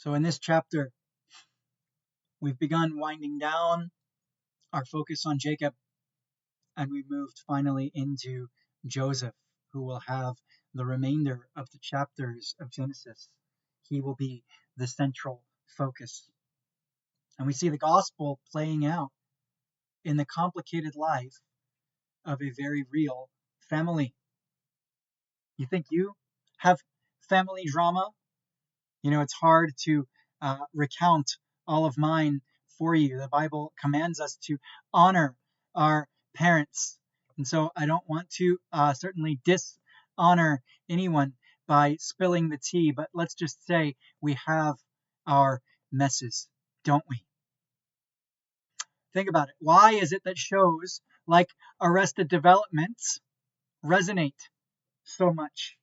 So in this chapter, we've begun winding down our focus on Jacob, and we moved finally into Joseph, who will have the remainder of the chapters of Genesis. He will be the central focus. And we see the gospel playing out in the complicated life of a very real family. You think you have family drama? You know, it's hard to recount all of mine for you. The Bible commands us to honor our parents. And so I don't want to certainly dishonor anyone by spilling the tea, but let's just say we have our messes, don't we? Think about it. Why is it that shows like Arrested Development resonate so much?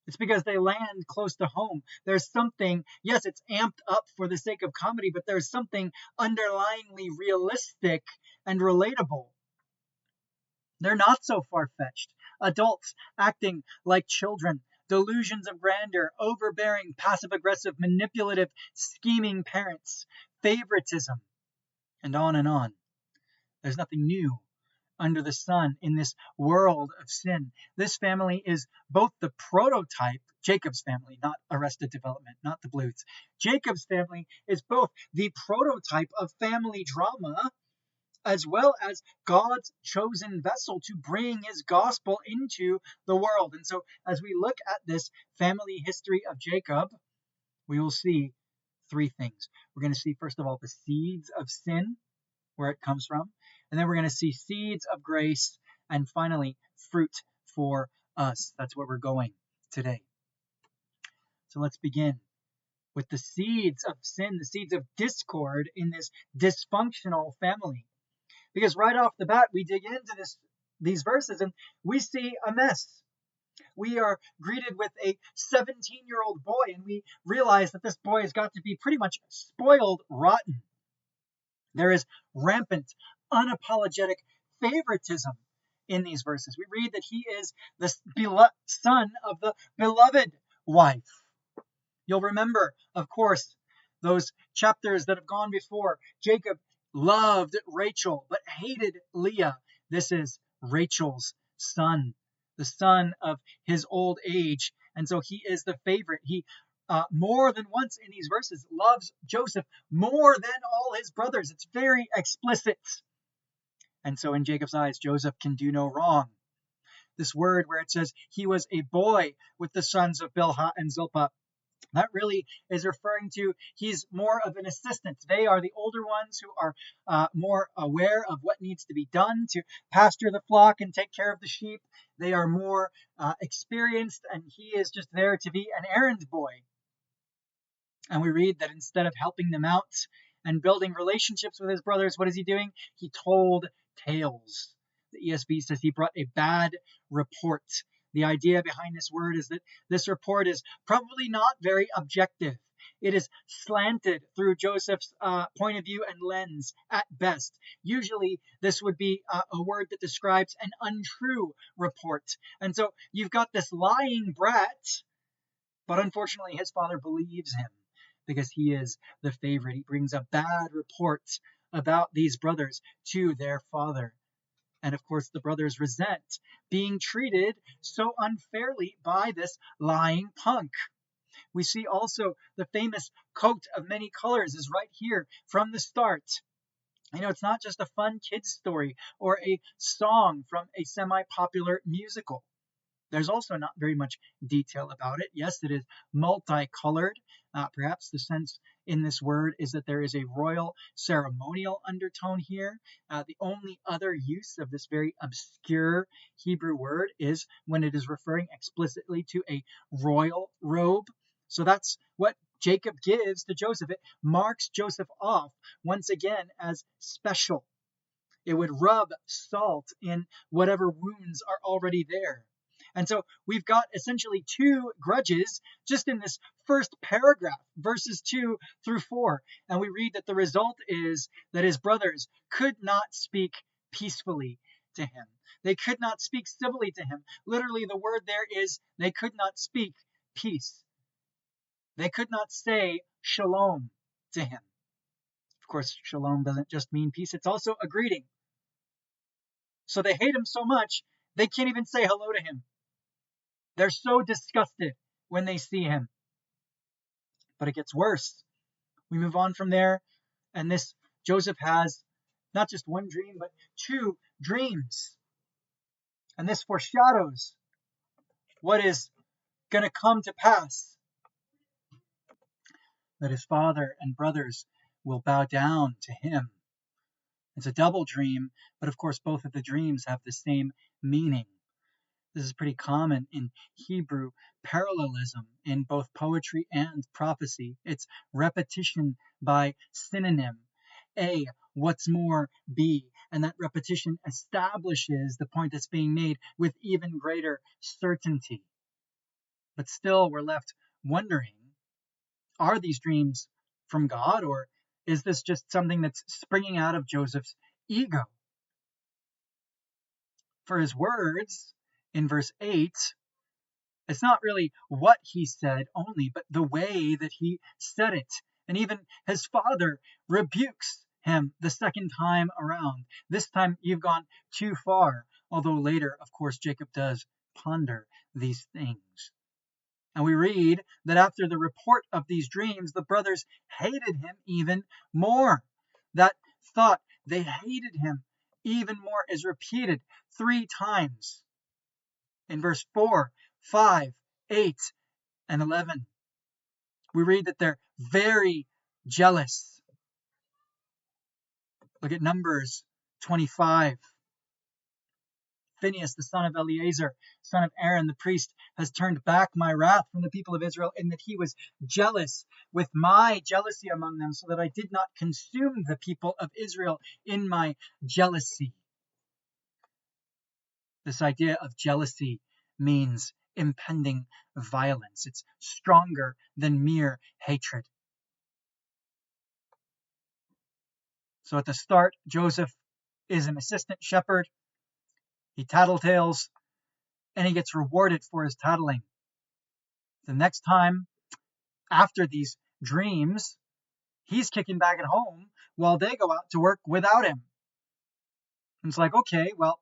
It's because they land close to home. There's something, yes, it's amped up for the sake of comedy, but there's something underlyingly realistic and relatable. They're not so far-fetched. Adults acting like children, delusions of grandeur, overbearing, passive-aggressive, manipulative, scheming parents, favoritism, and on and on. There's nothing new under the sun in this world of sin. This family is both the prototype, Jacob's family, not Arrested Development, not the Blues. Jacob's family is both the prototype of family drama as well as God's chosen vessel to bring his gospel into the world. And so as we look at this family history of Jacob, we will see three things. We're going to see, first of all, the seeds of sin, where it comes from. And then we're going to see seeds of grace. And finally, fruit for us. That's where we're going today. So let's begin with the seeds of sin, the seeds of discord in this dysfunctional family. Because right off the bat, we dig into these verses and we see a mess. We are greeted with a 17-year-old boy, and we realize that this boy has got to be pretty much spoiled rotten. There is rampant, unapologetic favoritism in these verses. We read that he is the son of the beloved wife. You'll remember, of course, those chapters that have gone before. Jacob loved Rachel, but hated Leah. This is Rachel's son, the son of his old age. And so he is the favorite. He more than once in these verses loves Joseph more than all his brothers. It's very explicit. And so in Jacob's eyes, Joseph can do no wrong. This word where it says he was a boy with the sons of Bilhah and Zilpah, that really is referring to he's more of an assistant. They are the older ones who are more aware of what needs to be done to pasture the flock and take care of the sheep. They are more experienced, and he is just there to be an errand boy. And we read that instead of helping them out and building relationships with his brothers, what is he doing? He told tales. The ESV says he brought a bad report. The idea behind this word is that this report is probably not very objective. It is slanted through Joseph's point of view and lens at best. Usually this would be a word that describes an untrue report. And so you've got this lying brat, but unfortunately his father believes him because he is the favorite. He brings a bad report about these brothers to their father. And of course, the brothers resent being treated so unfairly by this lying punk. We see also the famous coat of many colors is right here from the start. You know, it's not just a fun kid's story or a song from a semi-popular musical. There's also not very much detail about it. Yes, it is multicolored. Perhaps the sense in this word is that there is a royal ceremonial undertone here. The only other use of this very obscure Hebrew word is when it is referring explicitly to a royal robe. So that's what Jacob gives to Joseph. It marks Joseph off once again as special. It would rub salt in whatever wounds are already there. And so we've got essentially two grudges just in this first paragraph, verses 2 through 4. And we read that the result is that his brothers could not speak peacefully to him. They could not speak civilly to him. Literally, the word there is they could not speak peace. They could not say shalom to him. Of course, shalom doesn't just mean peace, it's also a greeting. So they hate him so much, they can't even say hello to him. They're so disgusted when they see him. But it gets worse. We move on from there, and this Joseph has not just one dream, but two dreams. And this foreshadows what is going to come to pass, that his father and brothers will bow down to him. It's a double dream, but of course both of the dreams have the same meaning. This is pretty common in Hebrew parallelism in both poetry and prophecy. It's repetition by synonym. A, what's more, B, and that repetition establishes the point that's being made with even greater certainty. But still, we're left wondering, are these dreams from God, or is this just something that's springing out of Joseph's ego? For his words in verse 8, it's not really what he said only, but the way that he said it. And even his father rebukes him the second time around. This time you've gone too far. Although later, of course, Jacob does ponder these things. And we read that after the report of these dreams, the brothers hated him even more. That thought, they hated him even more, is repeated 3 times in verse 4, 5, 8, and 11. We read that they're very jealous. Look at Numbers 25. Phinehas, the son of Eleazar, son of Aaron, the priest, has turned back my wrath from the people of Israel, in that he was jealous with my jealousy among them, so that I did not consume the people of Israel in my jealousy. This idea of jealousy means impending violence. It's stronger than mere hatred. So at the start, Joseph is an assistant shepherd. He tattletales, and he gets rewarded for his tattling. The next time, after these dreams, he's kicking back at home while they go out to work without him. And it's like, okay, well,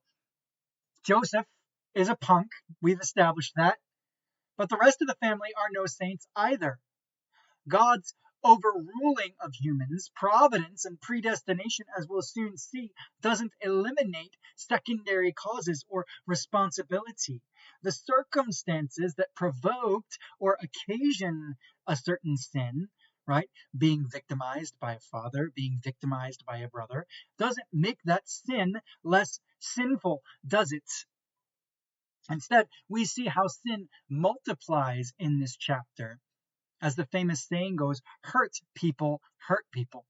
Joseph is a punk. We've established that. But the rest of the family are no saints either. God's overruling of humans, providence and predestination, as we'll soon see, doesn't eliminate secondary causes or responsibility. The circumstances that provoked or occasion a certain sin, right, being victimized by a father, being victimized by a brother, doesn't make that sin less sinful, does it? Instead, we see how sin multiplies in this chapter. As the famous saying goes, hurt people hurt people.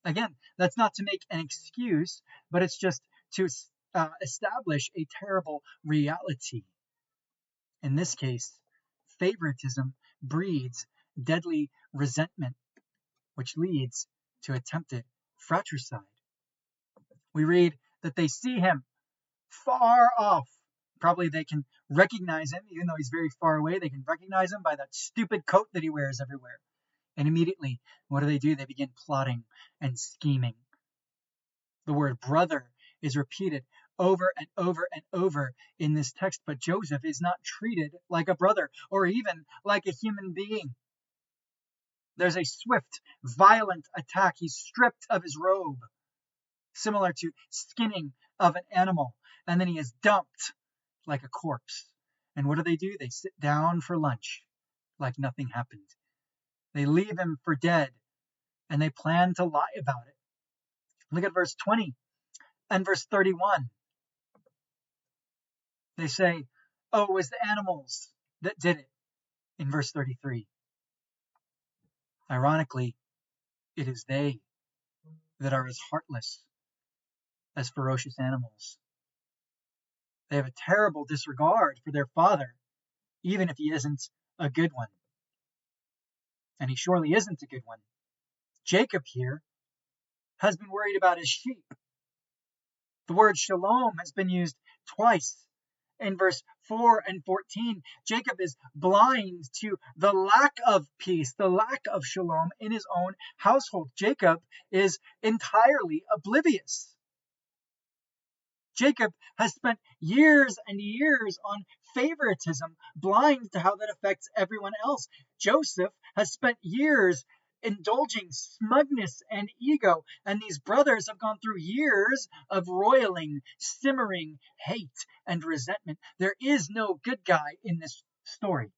Again, that's not to make an excuse, but it's just to establish a terrible reality. In this case, favoritism breeds deadly resentment, which leads to attempted fratricide. We read that they see him far off. Probably they can recognize him, even though he's very far away. They can recognize him by that stupid coat that he wears everywhere. And immediately, what do? They begin plotting and scheming. The word brother is repeated over and over and over in this text, but Joseph is not treated like a brother or even like a human being. There's a swift, violent attack. He's stripped of his robe, similar to skinning of an animal, and then he is dumped like a corpse. And what do? They sit down for lunch like nothing happened. They leave him for dead, and they plan to lie about it. Look at verse 20 and verse 31. They say, oh, it was the animals that did it, in verse 33. Ironically, it is they that are as heartless as ferocious animals. They have a terrible disregard for their father, even if he isn't a good one. And he surely isn't a good one. Jacob here has been worried about his sheep. The word shalom has been used twice in verse 4 and 14, Jacob is blind to the lack of peace, the lack of shalom in his own household. Jacob is entirely oblivious. Jacob has spent years and years on favoritism, blind to how that affects everyone else. Joseph has spent years indulging smugness and ego, and these brothers have gone through years of roiling, simmering hate and resentment. There is no good guy in this story.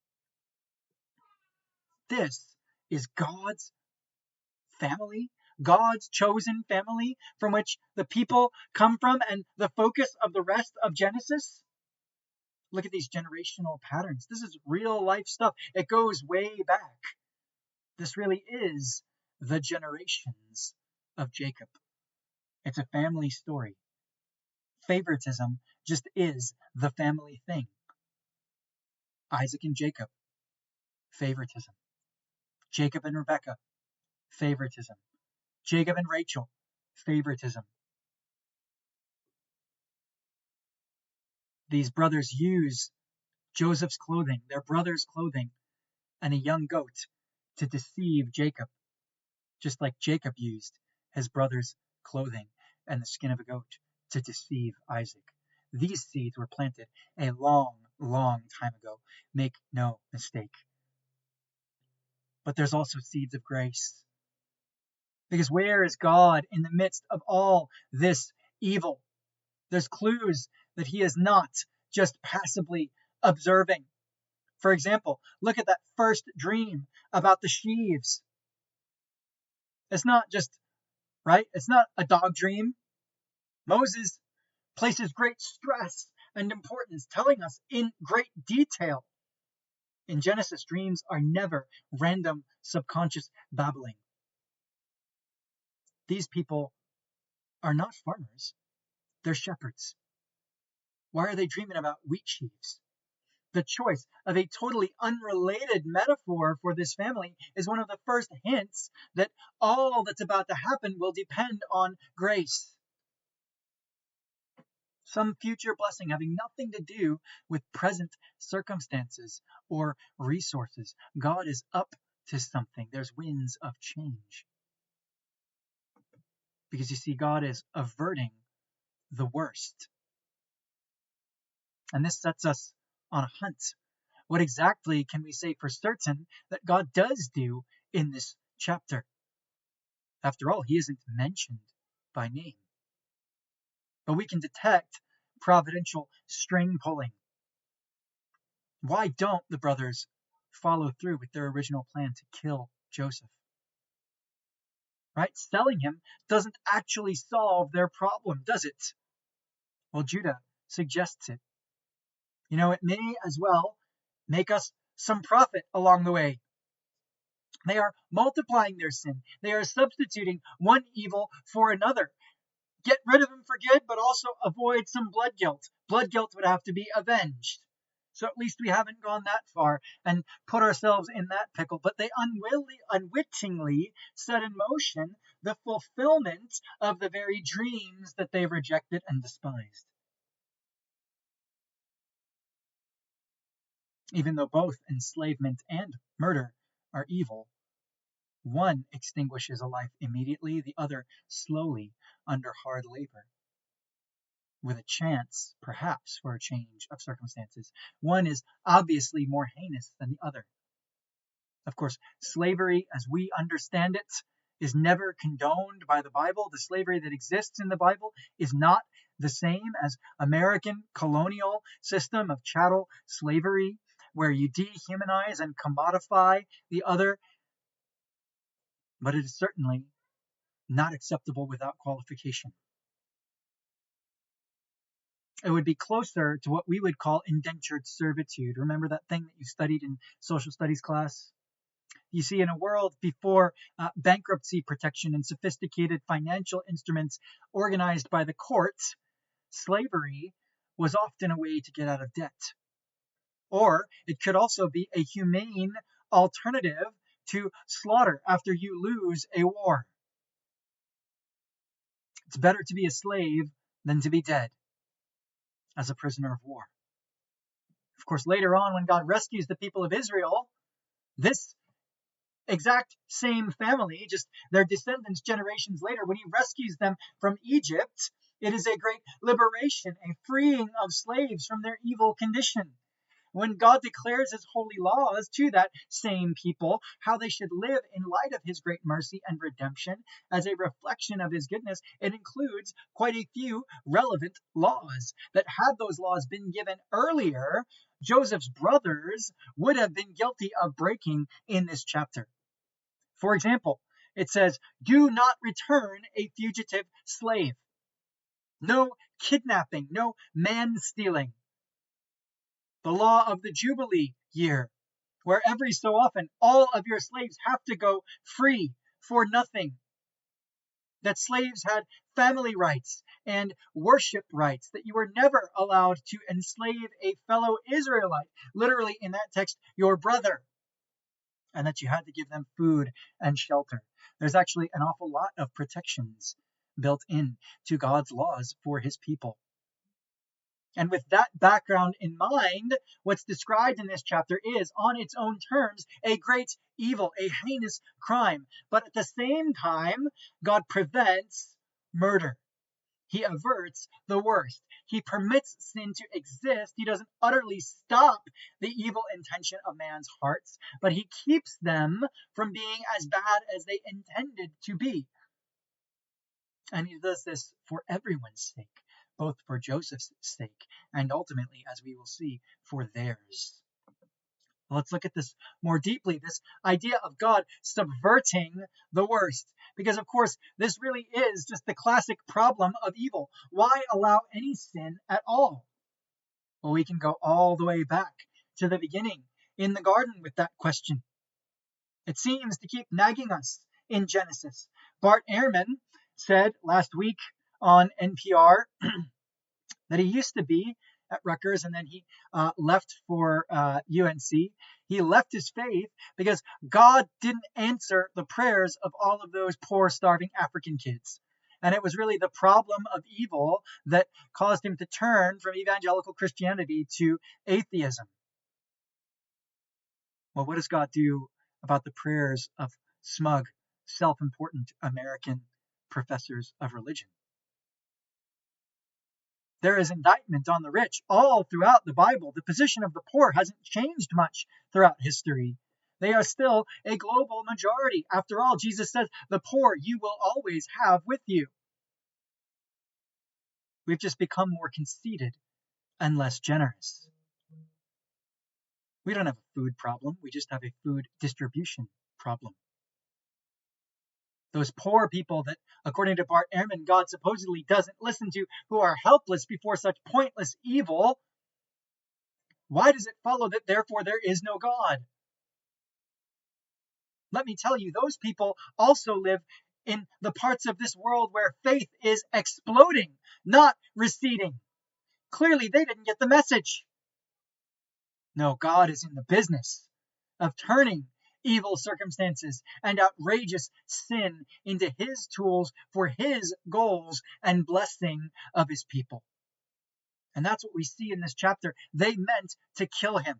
This is God's family, God's chosen family from which the people come from and the focus of the rest of Genesis. Look at these generational patterns. This is real life stuff. It goes way back. This really is the generations of Jacob. It's a family story. Favoritism just is the family thing. Isaac and Jacob, favoritism. Jacob and Rebekah, favoritism. Jacob and Rachel, favoritism. These brothers use Joseph's clothing, their brother's clothing, and a young goat to deceive Jacob, just like Jacob used his brother's clothing and the skin of a goat to deceive Isaac. These seeds were planted a long, long time ago. Make no mistake. But there's also seeds of grace. Because where is God in the midst of all this evil? There's clues that he is not just passively observing. For example, look at that first dream about the sheaves. It's not just, right? It's not a dog dream. Moses places great stress and importance, telling us in great detail. In Genesis, dreams are never random subconscious babbling. These people are not farmers. They're shepherds. Why are they dreaming about wheat sheaves? The choice of a totally unrelated metaphor for this family is one of the first hints that all that's about to happen will depend on grace. Some future blessing having nothing to do with present circumstances or resources. God is up to something. There's winds of change. Because you see, God is averting the worst. And this sets us on a hunt. What exactly can we say for certain that God does do in this chapter? After all, he isn't mentioned by name. But we can detect providential string pulling. Why don't the brothers follow through with their original plan to kill Joseph? Right? Selling him doesn't actually solve their problem, does it? Well, Judah suggests it. It may as well make us some profit along the way. They are multiplying their sin. They are substituting one evil for another. Get rid of him for good, but also avoid some blood guilt. Blood guilt would have to be avenged. So at least we haven't gone that far and put ourselves in that pickle. But they unwittingly set in motion the fulfillment of the very dreams that they rejected and despised. Even though both enslavement and murder are evil, one extinguishes a life immediately, the other slowly under hard labor, with a chance, perhaps, for a change of circumstances. One is obviously more heinous than the other. Of course, slavery, as we understand it, is never condoned by the Bible. The slavery that exists in the Bible is not the same as American colonial system of chattel slavery, where you dehumanize and commodify the other. But it is certainly not acceptable without qualification. It would be closer to what we would call indentured servitude. Remember that thing that you studied in social studies class? You see, in a world before bankruptcy protection and sophisticated financial instruments organized by the courts, slavery was often a way to get out of debt. Or it could also be a humane alternative to slaughter after you lose a war. It's better to be a slave than to be dead as a prisoner of war. Of course, later on, when God rescues the people of Israel, this exact same family, just their descendants generations later, when he rescues them from Egypt, it is a great liberation, a freeing of slaves from their evil condition. When God declares his holy laws to that same people, how they should live in light of his great mercy and redemption as a reflection of his goodness, it includes quite a few relevant laws that, had those laws been given earlier, Joseph's brothers would have been guilty of breaking in this chapter. For example, it says, do not return a fugitive slave. No kidnapping, no man stealing. The law of the Jubilee year, where every so often all of your slaves have to go free for nothing. That slaves had family rights and worship rights, that you were never allowed to enslave a fellow Israelite, literally in that text, your brother, and that you had to give them food and shelter. There's actually an awful lot of protections built in to God's laws for his people. And with that background in mind, what's described in this chapter is, on its own terms, a great evil, a heinous crime. But at the same time, God prevents murder. He averts the worst. He permits sin to exist. He doesn't utterly stop the evil intention of man's hearts, but he keeps them from being as bad as they intended to be. And he does this for everyone's sake, both for Joseph's sake and ultimately, as we will see, for theirs. Let's look at this more deeply, this idea of God subverting the worst. Because, of course, this really is just the classic problem of evil. Why allow any sin at all? Well, we can go all the way back to the beginning in the garden with that question. It seems to keep nagging us in Genesis. Bart Ehrman said last week on NPR that he used to be at Rutgers, and then he left for UNC. He left his faith because God didn't answer the prayers of all of those poor, starving African kids. And it was really the problem of evil that caused him to turn from evangelical Christianity to atheism. Well, what does God do about the prayers of smug, self-important American professors of religion? There is indictment on the rich all throughout the Bible. The position of the poor hasn't changed much throughout history. They are still a global majority. After all, Jesus says, the poor you will always have with you. We've just become more conceited and less generous. We don't have a food problem. We just have a food distribution problem. Those poor people that, according to Bart Ehrman, God supposedly doesn't listen to, who are helpless before such pointless evil, why does it follow that therefore there is no God? Let me tell you, those people also live in the parts of this world where faith is exploding, not receding. Clearly, they didn't get the message. No, God is in the business of turning evil circumstances and outrageous sin into his tools for his goals and blessing of his people. And that's what we see in this chapter. They meant to kill him.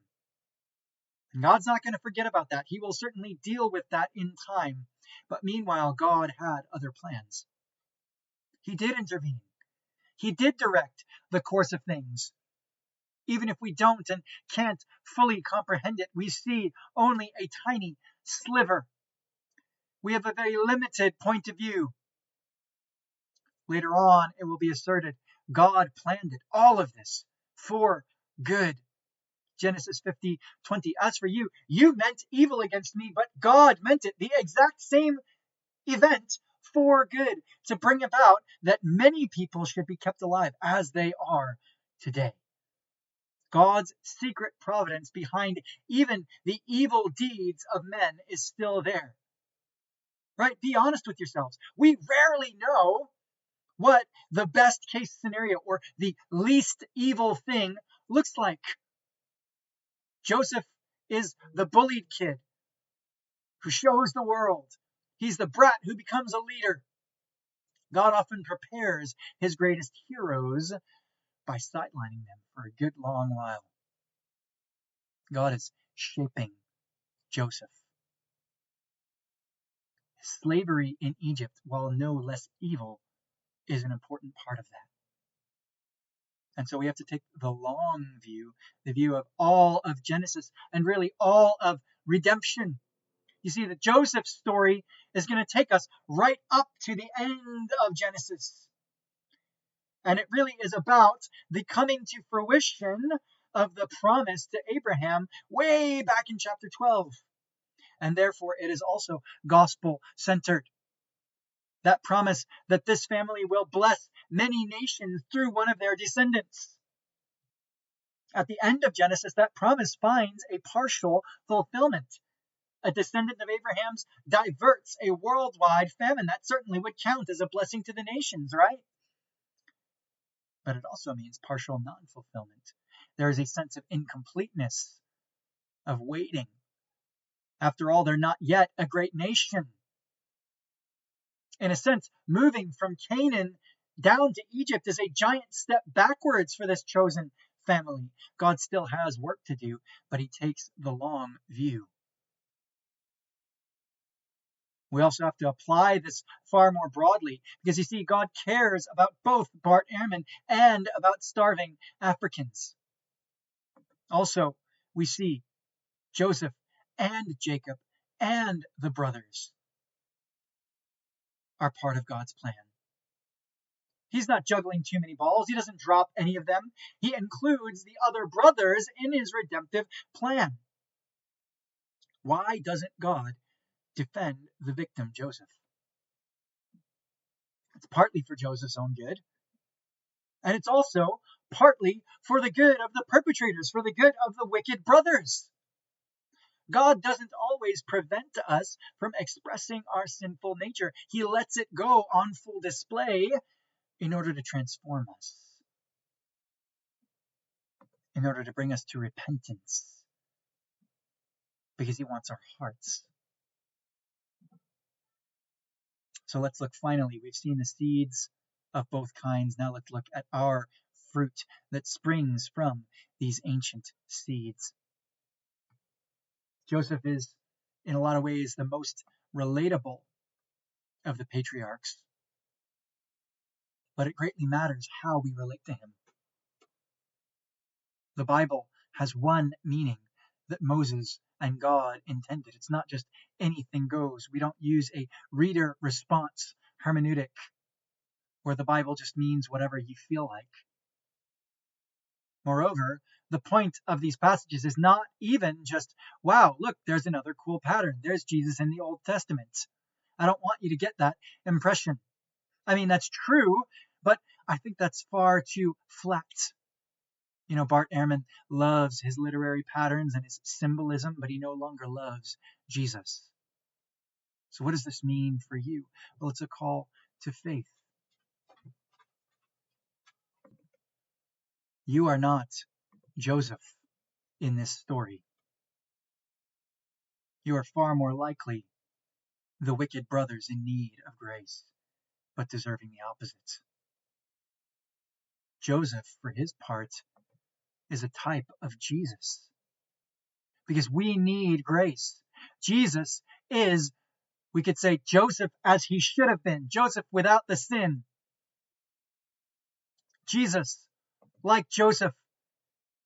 And God's not going to forget about that. He will certainly deal with that in time. But meanwhile, God had other plans. He did intervene. He did direct the course of things. Even if we don't and can't fully comprehend it, we see only a tiny sliver. We have a very limited point of view. Later on, it will be asserted, God planned it, all of this, for good. Genesis 50:20. As for you, you meant evil against me, but God meant it, the exact same event, for good, to bring about that many people should be kept alive as they are today. God's secret providence behind even the evil deeds of men is still there. Right? Be honest with yourselves. We rarely know what the best case scenario or the least evil thing looks like. Joseph is the bullied kid who shows the world. He's the brat who becomes a leader. God often prepares his greatest heroes by sidelining them for a good long while. God is shaping Joseph. Slavery in Egypt, while no less evil, is an important part of that. And so we have to take the long view, the view of all of Genesis and really all of redemption. You see, that Joseph's story is going to take us right up to the end of Genesis. And it really is about the coming to fruition of the promise to Abraham way back in chapter 12. And therefore, it is also gospel-centered. That promise that this family will bless many nations through one of their descendants. At the end of Genesis, that promise finds a partial fulfillment. A descendant of Abraham's diverts a worldwide famine. That certainly would count as a blessing to the nations, right? But it also means partial non-fulfillment. There is a sense of incompleteness, of waiting. After all, they're not yet a great nation. In a sense, moving from Canaan down to Egypt is a giant step backwards for this chosen family. God still has work to do, but he takes the long view. We also have to apply this far more broadly, because you see, God cares about both Bart Ehrman and about starving Africans. Also, we see Joseph and Jacob and the brothers are part of God's plan. He's not juggling too many balls. He doesn't drop any of them. He includes the other brothers in his redemptive plan. Why doesn't God defend the victim, Joseph? It's partly for Joseph's own good. And it's also partly for the good of the perpetrators, for the good of the wicked brothers. God doesn't always prevent us from expressing our sinful nature. He lets it go on full display in order to transform us, in order to bring us to repentance, because he wants our hearts. So let's look finally. We've seen the seeds of both kinds. Now let's look at our fruit that springs from these ancient seeds. Joseph is, in a lot of ways, the most relatable of the patriarchs. But it greatly matters how we relate to him. The Bible has one meaning that Moses and God intended. It's not just anything goes. We don't use a reader response hermeneutic where the Bible just means whatever you feel like. Moreover, the point of these passages is not even just, wow, look, there's another cool pattern. There's Jesus in the Old Testament. I don't want you to get that impression. I mean, that's true, but I think that's far too flat. You know, Bart Ehrman loves his literary patterns and his symbolism, but he no longer loves Jesus. So what does this mean for you? Well, it's a call to faith. You are not Joseph in this story. You are far more likely the wicked brothers in need of grace, but deserving the opposite. Joseph, for his part, is a type of Jesus, because we need grace. Jesus is, we could say, Joseph as he should have been, Joseph without the sin. Jesus, like Joseph,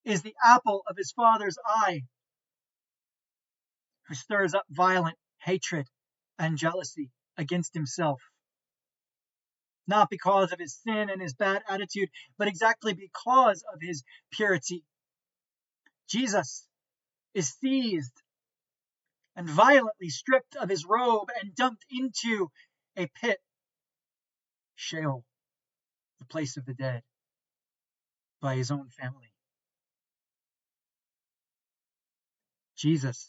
is the apple of his father's eye, who stirs up violent hatred and jealousy against himself. Not because of his sin and his bad attitude, but exactly because of his purity. Jesus is seized and violently stripped of his robe and dumped into a pit, Sheol, the place of the dead, by his own family. Jesus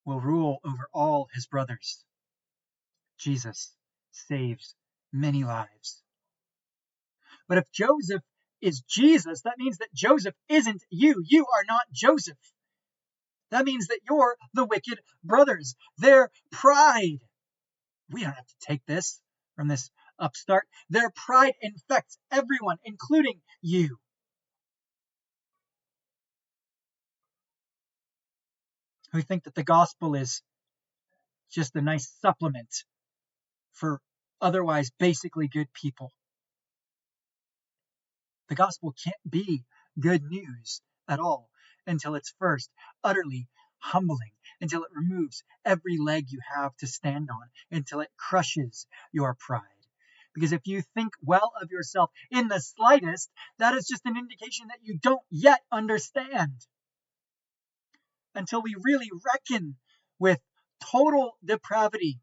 will rule over all his brothers. Jesus saves many lives. But if Joseph is Jesus, that means that Joseph isn't you. You are not Joseph. That means that you're the wicked brothers. Their pride. We don't have to take this from this upstart. Their pride infects everyone, including you. who think that the gospel is just a nice supplement for otherwise basically good people. The gospel can't be good news at all until it's first utterly humbling, until it removes every leg you have to stand on, until it crushes your pride. Because if you think well of yourself in the slightest, that is just an indication that you don't yet understand. Until we really reckon with total depravity.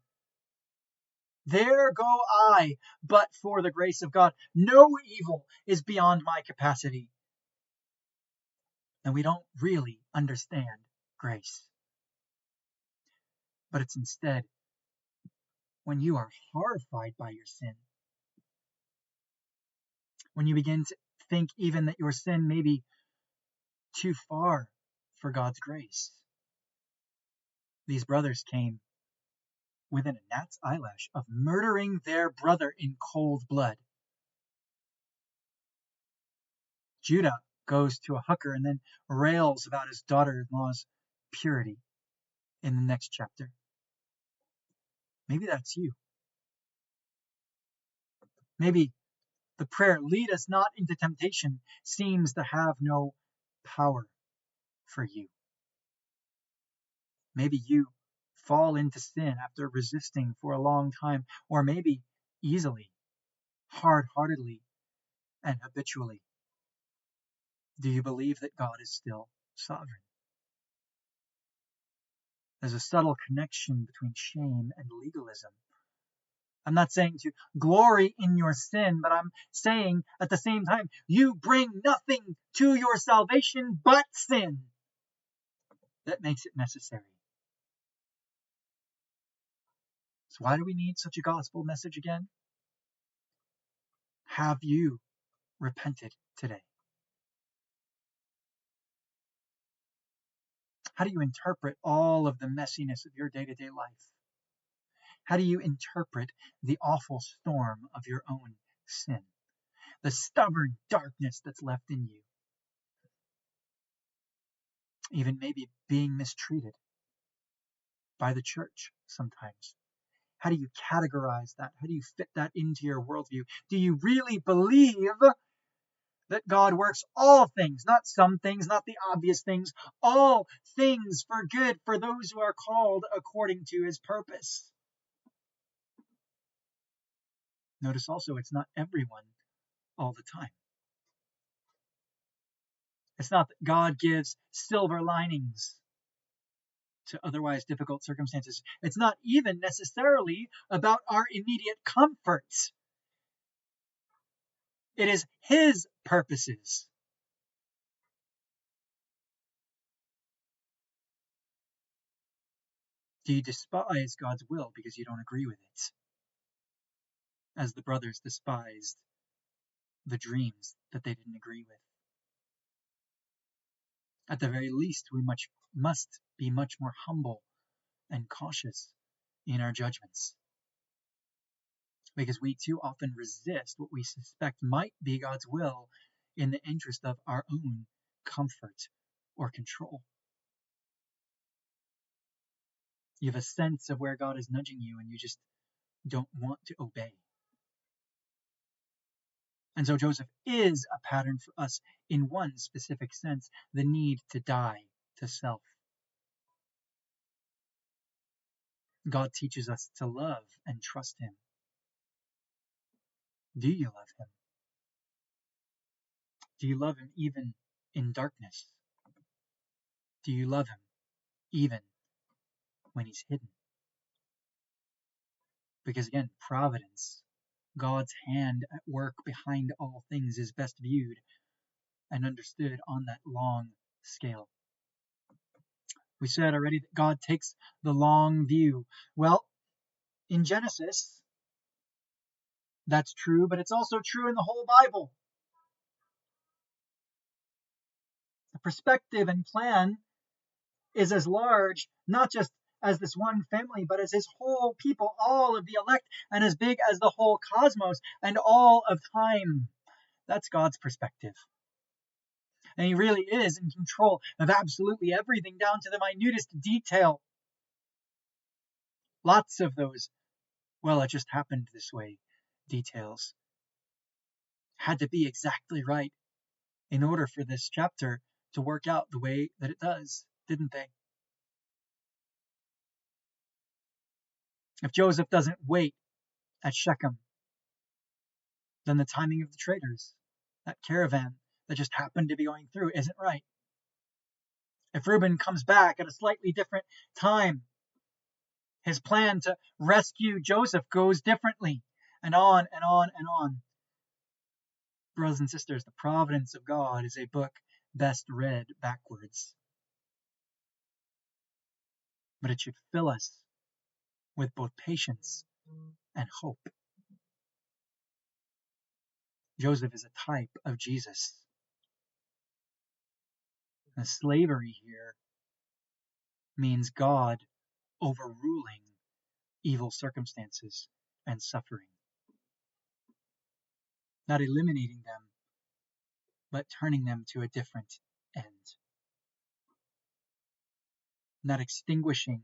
There go I, but for the grace of God. No evil is beyond my capacity. And we don't really understand grace. But it's instead when you are horrified by your sin, when you begin to think even that your sin may be too far for God's grace. These brothers came within a gnat's eyelash of murdering their brother in cold blood. Judah goes to a hooker and then rails about his daughter-in-law's purity in the next chapter. Maybe that's you. Maybe the prayer, lead us not into temptation, seems to have no power for you. Maybe you fall into sin after resisting for a long time, or maybe easily, hard-heartedly, and habitually. Do you believe that God is still sovereign? There's a subtle connection between shame and legalism. I'm not saying to glory in your sin, but I'm saying at the same time, you bring nothing to your salvation but sin. That makes it necessary. So why do we need such a gospel message again? Have you repented today? How do you interpret all of the messiness of your day-to-day life? How do you interpret the awful storm of your own sin? The stubborn darkness that's left in you? Even maybe being mistreated by the church sometimes. How do you categorize that? How do you fit that into your worldview? Do you really believe that God works all things, not some things, not the obvious things, all things for good for those who are called according to his purpose? Notice also, it's not everyone all the time. It's not that God gives silver linings to otherwise difficult circumstances. It's not even necessarily about our immediate comforts. It is his purposes. Do you despise God's will because you don't agree with it? As the brothers despised the dreams that they didn't agree with. At the very least, we must be much more humble and cautious in our judgments. Because we too often resist what we suspect might be God's will in the interest of our own comfort or control. You have a sense of where God is nudging you and you just don't want to obey. And so Joseph is a pattern for us in one specific sense, the need to die to self. God teaches us to love and trust him. Do you love him? Do you love him even in darkness? Do you love him even when he's hidden? Because again, providence, God's hand at work behind all things, is best viewed and understood on that long scale. We said already that God takes the long view. Well, in Genesis, that's true, but it's also true in the whole Bible. The perspective and plan is as large, not just as this one family, but as his whole people, all of the elect, and as big as the whole cosmos and all of time. That's God's perspective. And he really is in control of absolutely everything, down to the minutest detail. Lots of those, well, it just happened this way, details had to be exactly right in order for this chapter to work out the way that it does, didn't they? If Joseph doesn't wait at Shechem, then the timing of the traders, that caravan that just happened to be going through, isn't right. If Reuben comes back at a slightly different time, his plan to rescue Joseph goes differently, and on and on and on. Brothers and sisters, the providence of God is a book best read backwards. But it should fill us with both patience and hope. Joseph is a type of Jesus. The slavery here means God overruling evil circumstances and suffering. Not eliminating them, but turning them to a different end. Not extinguishing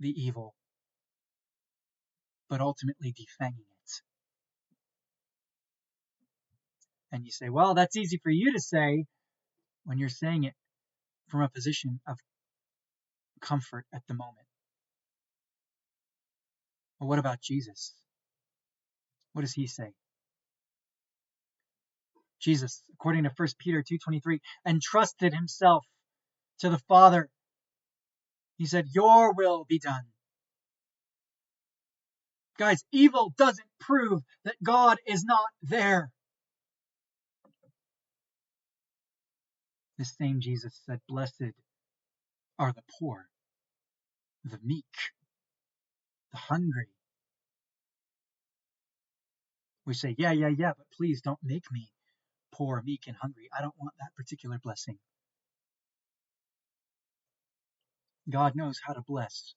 the evil, but ultimately defanging it. And you say, well, that's easy for you to say when you're saying it from a position of comfort at the moment. But what about Jesus? What does he say? Jesus, according to 1 Peter 2:23, entrusted himself to the Father. He said, your will be done. Guys, evil doesn't prove that God is not there. This same Jesus said, blessed are the poor, the meek, the hungry. We say, yeah, but please don't make me poor, meek, and hungry. I don't want that particular blessing. God knows how to bless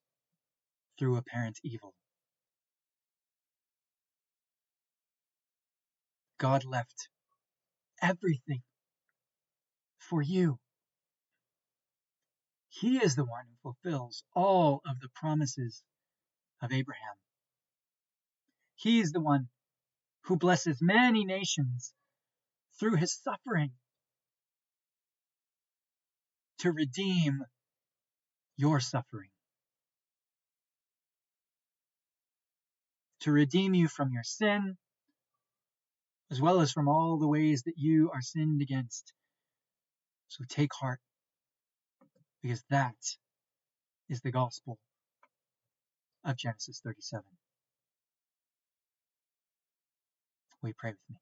through apparent evil. God left everything for you. He is the one who fulfills all of the promises of Abraham. He is the one who blesses many nations through his suffering to redeem your suffering, to redeem you from your sin, as well as from all the ways that you are sinned against. So take heart, because that is the gospel of Genesis 37. Will you pray with me?